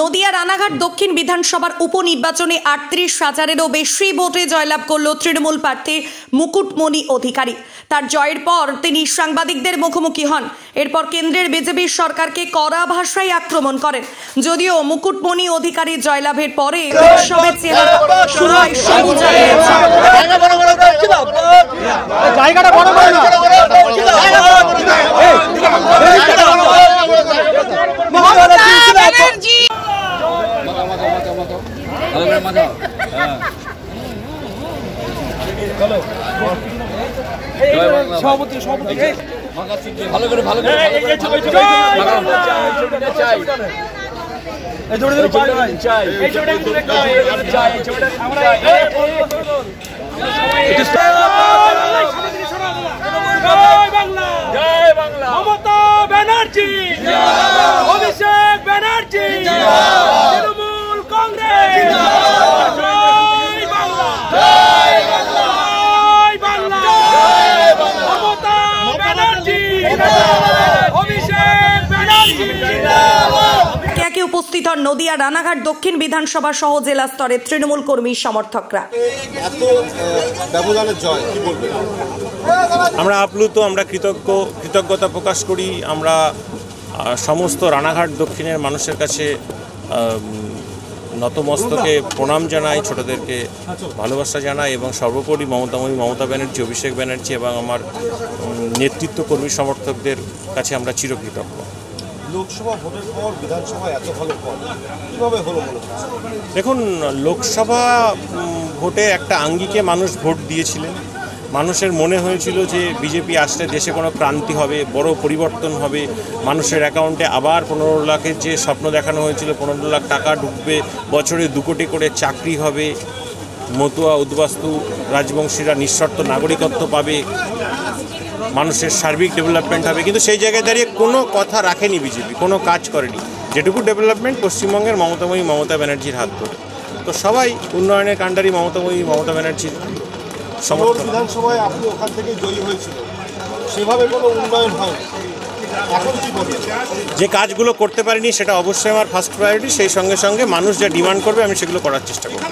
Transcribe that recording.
নদিয়া রানাঘাট দক্ষিণ বিধানসভার উপনির্বাচনে ৩৮,০০০-এরও বেশি ভোটে জয়লাভ করল তৃণমূল প্রার্থী মুকুটমণি অধিকারী। তার জয়ের পর তিনি সাংবাদিকদের মুখোমুখি হন। এরপর কেন্দ্রের বিজেপি সরকারকে কড়া ভাষায় আক্রমণ করেন। যদিও মুকুটমণি অধিকারীর জয়লাভের পরে উৎসবের চেহারা শুরু হয় সবুজ ভালো করে মমতা ব্যানার্জি, অভিষেক ব্যানার্জি, তৃণমূল কংগ্রেস, জয় বাংলা, জয় বাংলা, জয় বাংলা, মমতা ব্যানার্জি, অভিষেক ব্যানার্জি। একে উপস্থিত হন নদিয়া রানাঘাট দক্ষিণ বিধানসভা সহ জেলা স্তরের তৃণমূল কর্মী সমর্থকরা। আমরা আপ্লুত, আমরা কৃতজ্ঞতা প্রকাশ করি। আমরা সমস্ত রানাঘাট দক্ষিণের মানুষের কাছে নতমস্তকে প্রণাম জানাই, ছোটদেরকে ভালোবাসা জানাই এবং সর্বোপরি মমতা ব্যানার্জি, অভিষেক ব্যানার্জি এবং আমার নেতৃত্ব কর্মী সমর্থকদের কাছে আমরা চিরকৃতজ্ঞ। লোকসভা ভোটের পর বিধানসভায় এত ভালো ফল কিভাবে হলো মনে হচ্ছে? দেখুন, লোকসভা ভোটে একটা আঙ্গিকে মানুষ ভোট দিয়েছিলেন। মানুষের মনে হয়েছিল যে বিজেপি আসলে দেশে কোনো ক্রান্তি হবে, বড় পরিবর্তন হবে, মানুষের অ্যাকাউন্টে আবার 15 লাখের যে স্বপ্ন দেখানো হয়েছিল, 15 লাখ টাকা ঢুকবে, বছরে 2 কোটি করে চাকরি হবে, মতুয়া উদ্বাস্তু রাজবংশীরা নিঃশর্ত নাগরিকত্ব পাবে, মানুষের সার্বিক ডেভেলপমেন্ট হবে। কিন্তু সেই জায়গায় দাঁড়িয়ে কোনো কথা রাখেনি বিজেপি, কোনো কাজ করেনি। যেটুকু ডেভেলপমেন্ট পশ্চিমবঙ্গের মমতা ব্যানার্জির হাত ধরে। তো সবাই উন্নয়নের কাণ্ডারি মমতা ব্যানার্জির সমর্থন। বিধানসভায় আপনি ওখান থেকে জয়ী হয়েছিল, সেভাবে কোনো উন্নয়ন হয়নি। এখন কি বলবেন? যে কাজগুলো করতে পারিনি সেটা অবশ্যই আমার ফার্স্ট প্রায়োরিটি। সেই সঙ্গে সঙ্গে মানুষ যা ডিমান্ড করবে আমি সেগুলো করার চেষ্টা করব।